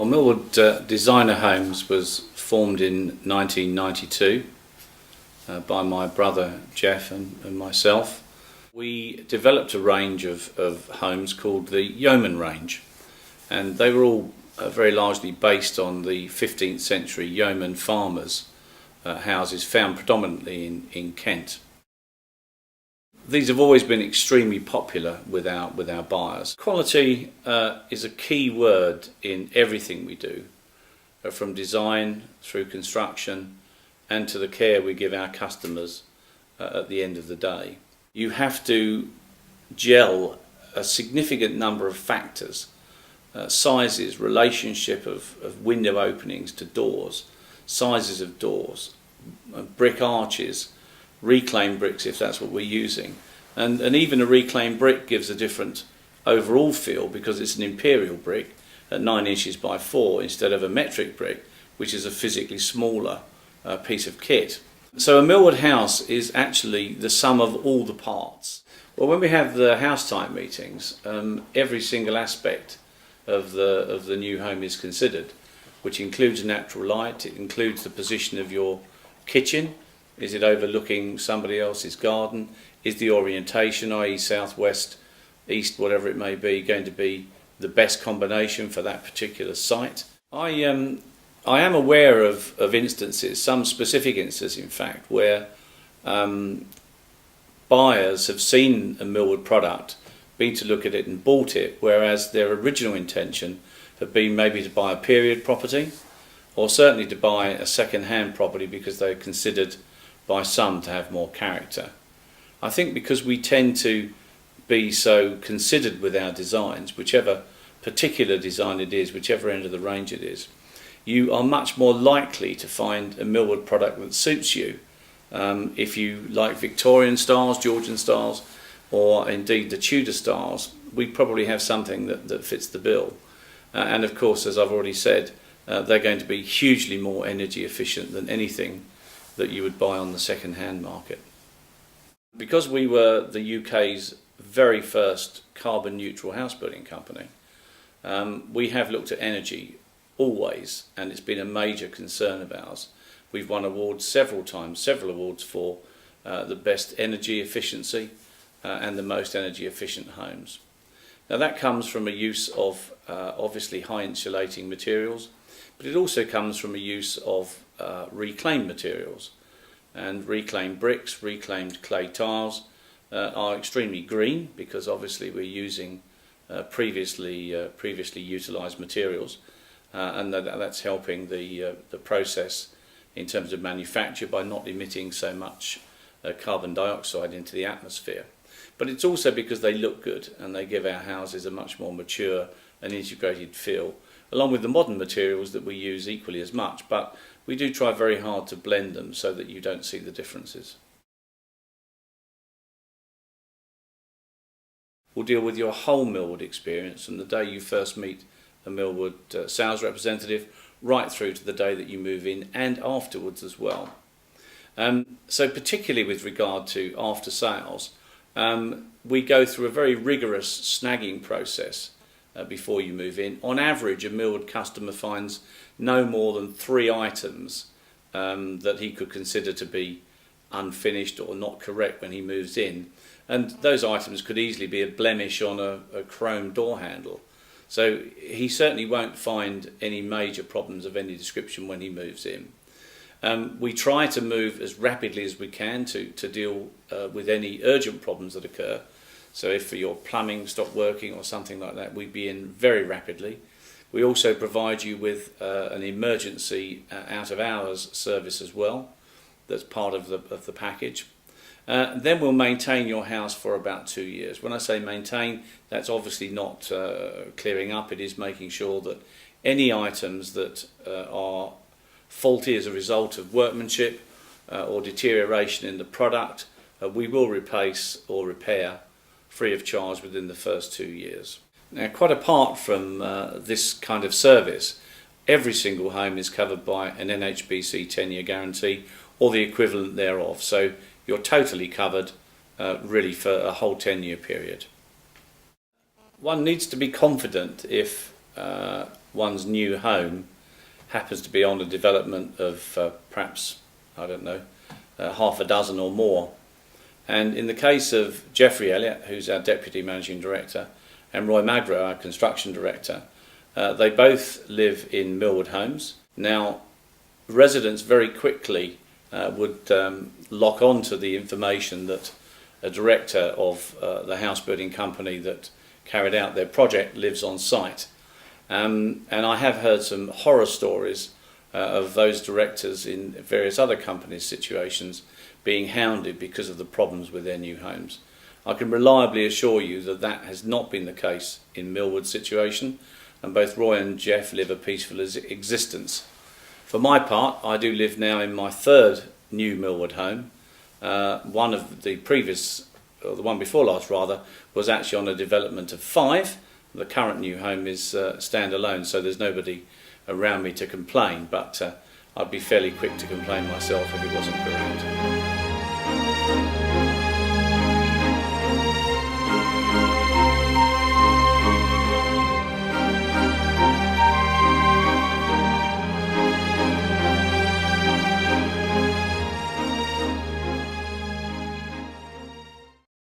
Well, Millwood Designer Homes was formed in 1992 by my brother Jeff and myself. We developed a range of homes called the Yeoman range, and they were all very largely based on the 15th century yeoman farmers' houses found predominantly in Kent. These have always been extremely popular with our buyers. Quality is a key word in everything we do, from design through construction and to the care we give our customers at the end of the day. You have to gel a significant number of factors, sizes, relationship of window openings to doors, sizes of doors, brick arches, reclaimed bricks if that's what we're using, and even a reclaimed brick gives a different overall feel because it's an imperial brick at 9 inches by 4 instead of a metric brick, which is a physically smaller piece of kit. So a Millwood house is actually the sum of all the parts. Well, when we have the house type meetings, every single aspect of the new home is considered, which includes natural light. It includes the position of your kitchen. Is it overlooking somebody else's garden? Is the orientation, i.e. southwest, east, whatever it may be, going to be the best combination for that particular site? I am aware of instances, some specific instances in fact, where buyers have seen a Millwood product, been to look at it and bought it, whereas their original intention had been maybe to buy a period property, or certainly to buy a second-hand property because they're considered by some to have more character. I think because we tend to be so considered with our designs, whichever particular design it is, whichever end of the range it is, you are much more likely to find a Millwood product that suits you. If you like Victorian styles, Georgian styles, or indeed the Tudor styles, we probably have something that fits the bill. And of course, as I've already said, they're going to be hugely more energy efficient than anything that you would buy on the second-hand market. Because we were the UK's very first carbon neutral house building company, we have looked at energy always, and it's been a major concern of ours. We've won awards several times, several awards for the best energy efficiency and the most energy efficient homes. Now that comes from a use of obviously high insulating materials, but it also comes from a use of reclaimed materials. And reclaimed bricks, reclaimed clay tiles are extremely green because obviously we're using previously utilised materials, and that's helping the process in terms of manufacture by not emitting so much carbon dioxide into the atmosphere. But it's also because they look good and they give our houses a much more mature and integrated feel, along with the modern materials that we use equally as much, but we do try very hard to blend them so that you don't see the differences. We'll deal with your whole Millwood experience from the day you first meet a Millwood sales representative right through to the day that you move in and afterwards as well. So particularly with regard to after sales, we go through a very rigorous snagging process before you move in. On average, a Millwood customer finds no more than 3 items that he could consider to be unfinished or not correct when he moves in, and those items could easily be a blemish on a chrome door handle. So he certainly won't find any major problems of any description when he moves in. We try to move as rapidly as we can to deal with any urgent problems that occur. So if your plumbing stopped working or something like that, we'd be in very rapidly. We also provide you with an emergency out of hours service as well. That's part of the package. Then we'll maintain your house for about 2 years. When I say maintain, that's obviously not clearing up. It is making sure that any items that are faulty as a result of workmanship or deterioration in the product, we will replace or repair free of charge within the first 2 years. Now, quite apart from this kind of service, every single home is covered by an NHBC 10-year guarantee or the equivalent thereof. So you're totally covered really for a whole 10-year period. One needs to be confident if one's new home happens to be on a development of perhaps, I don't know, half a dozen or more. And in the case of Geoffrey Elliott, who's our Deputy Managing Director, and Roy Magro, our Construction Director, they both live in Millwood homes. Now, residents very quickly would lock on to the information that a director of the house building company that carried out their project lives on site. And I have heard some horror stories of those directors in various other companies' situations being hounded because of the problems with their new homes. I can reliably assure you that that has not been the case in Millwood's situation, and both Roy and Jeff live a peaceful existence. For my part, I do live now in my third new Millwood home. One of the previous, or the one before last rather, was actually on a development of 5. The current new home is standalone, so there's nobody around me to complain, but I'd be fairly quick to complain myself if it wasn't around.